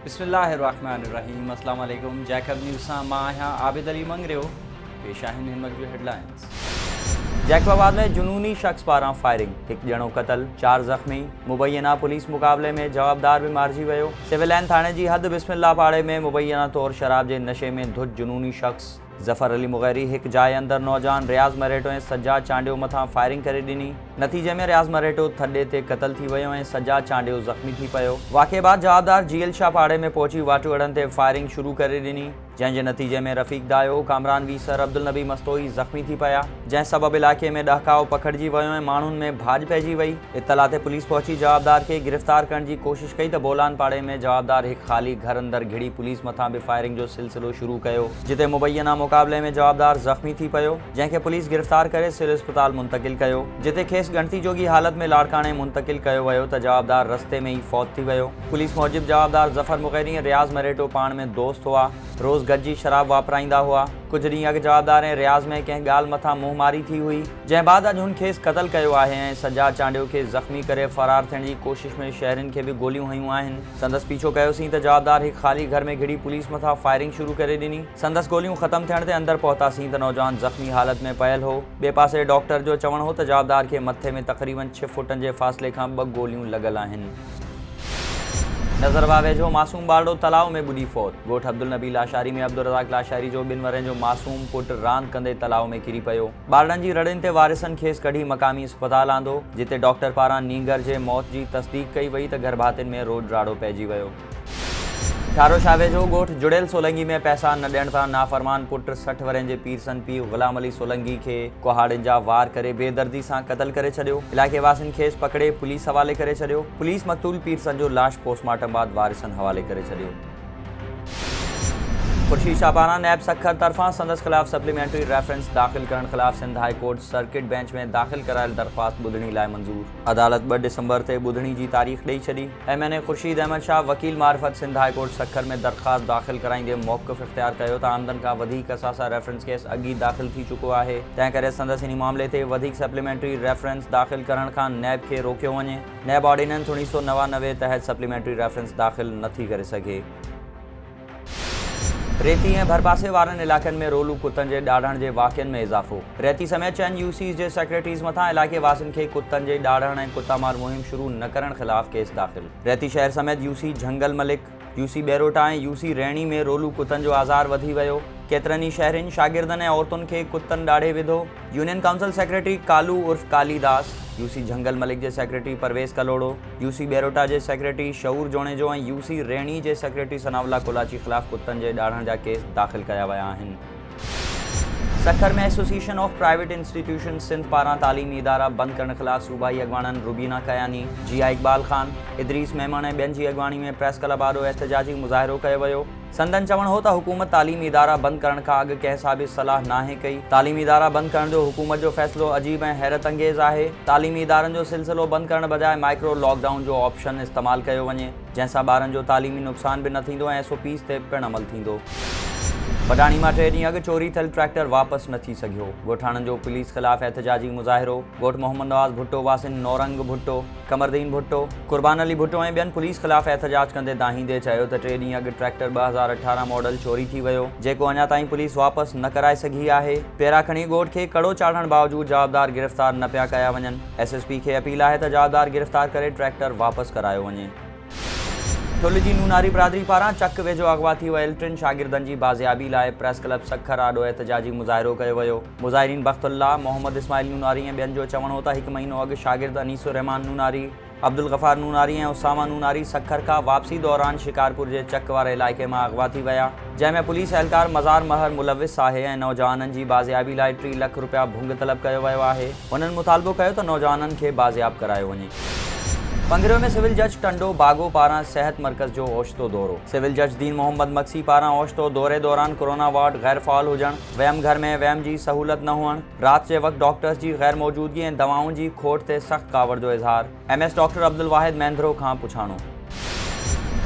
बिस्मिल्लाहिर्रहमानिर्रहीम अस्सलाम वालेकुम। जैकब न्यूज़ सां मां आहियां आबिद अली मंगरियो। पेश आहिनि हिन वक़्त जूं हेडलाइंस। जैकबाबाद में जुनूनी शख्स पारां फायरिंग, हिकु ॼणो क़तल, 4 ज़ख़्मी। मुबैना पुलिस मुक़ाबले में जवाबदार बि मारिजी वियो। सिविल लाइन थाणे जी हद बिस्मिल्ला पाड़े में मुबैना तौरु शराब जे नशे में धुत जुनूनी शख्स ज़फ़र अली मुग़ैरी हिकु जाइ अंदरि नौजवान रियाज़ मरेटो ऐं सज्जाद चांडियो मथां फायरिंग करे ॾिनी। नतीजे में रियाज़ मरेटो थॾे ते क़तल थी वियो ऐं सज्जाद चांडियो ज़ख़्मी थी पियो। वाक़े बाद जवाबदार GL शाह पाड़े में पहुची वाटू अड़नि ते फायरिंग शुरू करे ॾिनी, जंहिंजे नतीजे में रफ़ीक दायो, कामरान वीसर, अब्दुल नबी मस्तोई ज़ख़्मी थी पिया, जंहिं सबबि इलाइक़े में ॾहकाओ पखिड़िजी वियो ऐं माण्हुनि में भाॼ पइजी वई। इत्तला ते पुलिस पहुची जवाबदार खे गिरफ़्तार करण जी कोशिश कई त बोलान पाड़े में जवाबदार हिकु ख़ाली घर अंदरि घिड़ी पुलिस मथां बि फायरिंग जो सिलसिलो शुरू कयो, जिते मुबैना मुक़ाबले में जवाबदार ज़ख़्मी थी पियो, जंहिंखे पुलिस गिरफ़्तार करे सिविल इस्पताल मुंतक़िल कयो, जिते खेसि ॻणती जोगी हालत में लाड़काणे मुंतक़िल कयो वियो त जवाबदार रस्ते में ई फ़ौत थी वियो। पुलिस मूजिबि जवाबदार ज़फ़र मुग़ैरी ऐं रियाज़ मरेटो पाण में दोस्त हुआ, रोज़ गॾिजी शराब वापराईंदा हुआ। कुझु ॾींहं अॻु जवाबदार ऐं रियाज़ में कंहिं ॻाल्हि मथां मुंहमारी थी हुई, जंहिं बाद अॼु हुन खेसि क़तल कयो आहे ऐं सज्जाद चांडियो खे ज़ख़्मी करे फ़रार थियण जी कोशिश में शहरियुनि खे बि गोलियूं हयूं आहिनि। संदसि पीछो कयोसीं त जवाबदार हिकु ख़ाली घर में घिड़ी पुलिस मथां फायरिंग शुरू करे ॾिनी। संदसि गोलियूं ख़तमु थियण ते अंदरि पहुतासीं त नौजवान ज़ख़्मी हालत में पियल हो। ॿिए पासे डॉक्टर जो चवणु हो त जवाबदार खे मथे में तक़रीबन 6 फुटनि जे फ़ासिले खां 2 गोलियूं लॻल आहिनि। नज़रवा वेझो मासूम ॿारड़ो तलाउ में ॿुॾी फ़ौत। ॻोठ अब्दुल नबी लाशारी में अब्दुल रज़ाक लाशारी जो 2 वरनि जो मासूम पुटु रांदि कंदे तलाउ में किरी पियो। ॿारड़नि जी रड़ियुनि ते वारिसनि खेसि कढी मक़ामी अस्पताल आंदो, जिते डॉक्टर पारां नींगर जे मौत जी तस्दीक़ कई वई त गर्भातियुनि में रोड राड़ो पइजी वियो। ठारो शाह वेझो ॻोठ जुड़ियल सोलंगी में पैसा न ॾियण तां नाफ़रमान पुटु 60 वरनि जे पीरसन पीउ ग़ुलाम अली सोलंगी खे कुहाड़ियुनि जा वार करे बेदर्दी सां क़तल करे छॾियो। इलाइक़े वासियुनि खेसि पकड़े पुलिस हवाले करे छॾियो। पुलिस मक़तूल पीरसन जो लाश पोस्टमार्टम बाद वारिसनि हवाले करे छॾियो। खुर्शीद शाह पारां नैब सखर तरफ़ां संदसि ख़िलाफ़ सप्लीमेंट्री रेफरेंस दाख़िल करण ख़िलाफ़ Sindh high court circuit bench में दाख़िल करायल दरख़्वास्त ॿुधणी लाइ मंज़ूर। अदालत 2 डिसंबर ते ॿुधणी जी तारीख़ ॾेई छॾी। MNA खुर्शीद अहमद शाह वकील मारिफत सिंध हाई कोर्ट सखर में दरख़्वास्त दाख़िल कराईंदे मौक़िफ़ इख़्तियार कयो त आमदन खां वधीक असासा रेफरेंस केस अॻु ई दाख़िल थी चुको आहे, तंहिं करे संदसि इन मामले ते वधीक सप्लीमेंट्री रेफरेंस दाख़िल करण खां नैब खे रोकियो वञे। नैब ऑर्डिनेंस 1999 तहत सप्लीमेंट्री रेफरेंस दाख़िल नथी करे सघे। रेती ऐं भरपासे वारनि इलाइक़नि में रोलू कुतनि जे ॾाढ़ण जे वाक़िअनि में इज़ाफ़ो। रेती समेत 4 UCs जे सेक्रेटरीज़ मथां इलाइक़े वासियुनि खे कुतनि जे ॾाढ़ण ऐं कुतामार मुहिम शुरू न करण ख़िलाफ़ केस दाख़िल। रेती शहर समेत UC झंगल मलिक, UC बेरोटा ऐं UC रैणी में रोलू कुतनि जो आज़ार वधी वियो। केतिरनि ई शहरियुनि शागिर्दनि ऐं औरतुनि खे कुतनि ॾाढ़े विधो। यूनियन काउंसिल सेक्रेटरी कालू उर्फ कालीदास, UC झंगल मलिक जे सेक्रेटरी परवेज़ कलोड़ो, UC बेरोटा जे सेक्रेटरी शऊर जोणेजो ऐं UC रैणी जे सेक्रेटरी सनाउल्ला कोलाची ख़िलाफ़ कुतनि जे ॾाढ़ण जा केस दाख़िल कया विया आहिनि। सखर में association of private institution Sindh पारां तालीमी इदारा बंदि करण ख़िलाफ़ सूबाई अॻवाननि रुबीना कयानी, जिया इक़बाल ख़ान, इदरीस मेमन ऐं ॿियनि जी अॻवानी में प्रेस क्लब आॾो एहतजाजी मुज़ाहिरो कयो वियो। संदन चवणु हो त हुकूमत तालीमी इदारा बंदि करण खां अॻु कंहिं सां बि सलाह नाहे कई। तालीमी इदारा बंदि करण जो हुकूमत जो फ़ैसिलो अजीब ऐं हैरत अंगेज़ आहे। तालीमी इदारनि जो सिलसिलो बंदि करण बजाए माइक्रो लॉकडाउन जो ऑप्शन इस्तेमालु कयो वञे, जंहिंसां ॿारनि जो तालीमी नुक़सान बि न थींदो ऐं SOPs ते पिणु अमल थींदो। पटाणी मां 3 ॾींहं अॻु चोरी थियल ट्रैक्टर वापसि न थी सघियो। ॻोठाणनि जो पुलिस ख़िलाफ़ एहतजाजी मुज़ाहिरो। ॻोठ मोहम्मद नवाज़ भुट्टो वासिन नौरंग भुट्टो, कमरदीन भुट्टो, कुर्बान अली भुट्टो ऐं ॿियनि पुलिस ख़िलाफ़ एहतजाज कंदे दाहींदे चयो त 3 ॾींहं अॻु ट्रैक्टर 2018 मॉडल चोरी थी वियो, जेको अञा ताईं पुलिस वापसि न कराए सघी आहे। पेरा खणी ॻोठ खे कड़ो चाढ़ण बावजूदि जवाबदार गिरफ़्तार न पिया कया वञनि। SSP खे अपील आहे त जवाबदार गिरफ़्तार करे ट्रैक्टर वापसि करायो वञे। ठुल जी नूनारी बिरादरी पारां चक वेझो अगवा थी वियल 3 शागिर्दनि जी बाज़ियाबी लाइ प्रेस क्लब सखर आॾो एहतजाजी मुज़ाहिरो कयो वियो। मुज़ाहिरीन बख़्तुल्लाह, मोहम्मद इस्माइल नूनारी ऐं ॿियनि जो चवणु हो त 1 महीनो अॻु शागिर्द अनीसुर रहमान नूनारी, अब्दुल गफ़ार नूनारी ऐं उसामा नूनारी सखर खां वापसी दौरान शिकारपुर जे चक वारे इलाइक़े मां अगवा थी विया, जंहिंमें पुलिस एहलकार मज़ार महर मुलविस आहे ऐं नौजवाननि जी बाज़ियाबी लाइ 3 लख रुपया भुंग तलब कयो वियो आहे। हुननि मुतालबो कयो त नौजवाननि खे बाज़ियाब करायो वञे। पंगरियो में सिविल जज टंडो बागो पारां सेहत मर्कज़ जो ओचितो दौरो। सिविल जज दीन मोहम्मद मक्सी पारां ओचितो दौरे दौरान कोरोना वार्ड गैर फ़ाल हुजण, वहम घर में वहम जी सहूलत न हुअण, राति जे वक़्तु डॉक्टर्स जी गैर मौजूदगी ऐं दवाउनि जी खोट ते सख़्त कावड़ जो इज़हार। MS डॉक्टर अब्दुल वाहिद मेंद्रो खां पुछाणो।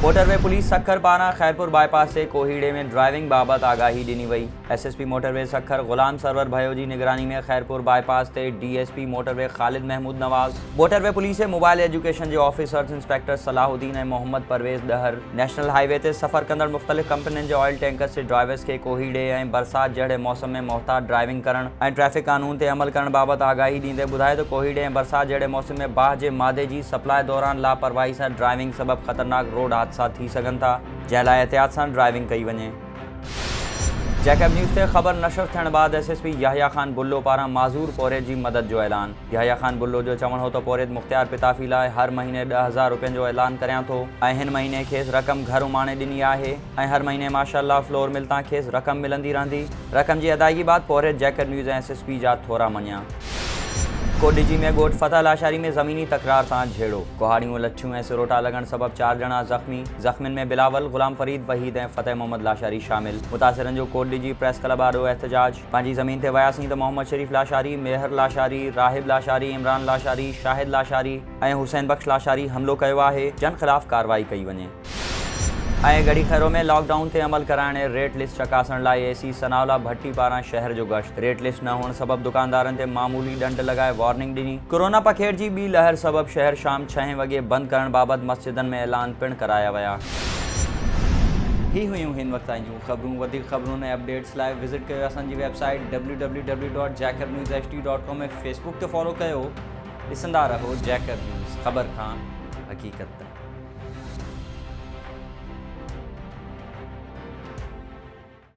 मोटरवे पुलिस सखर पारां खैरपुर बाईपास से कोहीड़े में ड्राइविंग बाबति आगाही ॾिनी वई। SSP मोटरवे सखर गुलाम सरवर भयो जी निगरानी में खैरपुर बाईपास ते DSP motorway Khalid Mahmood Nawaz, motorway police mobile education के officers inspector Salahuddin Mohammad Pervez Dahar, national highway ते सफ़र कंदड़ मुख्तलिफ कंपनियों के ऑयल टैंकर से ड्राइवर्स के कोहीड़े और बरसात जड़े मौसम में मोहतात ड्राइविंग करण और ट्रैफिक कानून ते अमल करण बाबत आगाही दींदे बुधाए तो कोहीड़े और बरसात जड़े मौसम में बाह के मादे की सप्लाई दौरान लापरवाही से ड्राइविंग सबब खतरनाक रोड हादसा थी सकन था, जै लाइ एहतियात से ड्राइविंग कई वने। जैकब न्यूज़ से खबर नशर थियण बाद SSP याहिया खान बुल्लो पारा माज़ूर पोरेद की मदद जो ऐलान। याहिया खान बुल्लो जो चवण हो तो पोरेद मुख्तियार पिताफी लाइ हर महीने 10,000 रुपये जो ऐलान करियां थो ऐं हिन महीने खेस रक़म घर उमाणे ॾिनी आहे ऐं हर महीने माशाअल्लाह फ्लोर मिल तां खेस रक़म मिलंदी रहंदी। रक़म की अदायगी बाद पोरेद जैकब न्यूज़ ऐं SSP जा थोरा मञिया। कोडिजी में गोट फतह लाशारी में ज़मीनी तकरार सां झेड़ो, कोहाड़ियों लच्छियों ऐं सिरोटा लगन सबब 4 ॼणा ज़ख्मी, ज़ख्मिन में बिलावल, गुलाम फरीद वहीद ऐं फतेह मोहम्मद लाशारी शामिल। मुतासिरन जो कोडिजी प्रेस क्लब आॾो एहतजाज, पंहिंजी ज़मीन ते वियासीं त मोहम्मद शरीफ लाशारी, मेहर लाशारी, राहिब लाशारी, इमरान लाशारी, शाहिद लाशारी ऐं हुसैन बख्श लाशारी हमलो कयो आहे, जन ख़िलाफ़ कार्रवाई कई वञे। गढ़ी खैरो में लॉकडाउन से अमल कराने रेट लिस्ट चकासण लाइ AC सनावला भट्टी पारा शहर जो गश्त, रेट लिस्ट न होने सबब दुकानदारन ते मामूली दंड लगाए वार्निंग दी। कोरोना पखेड़ की बी लहर सबब शहर शाम 6 वगे बंद करण बाबत मस्जिदन में ऐलान पिण कराया वया। ही हुयूं हिन वक्त जूं खबरूं। वधिक खबरूं ऐं अपडेट्स लाइ विज़िट कयो असांजी वेबसाइट www.jacobnewsht.com ऐं फेसबुक ते फॉलो कयो। ॾिसंदा रहो जैकब न्यूज़, ख़बर खां हक़ीक़त।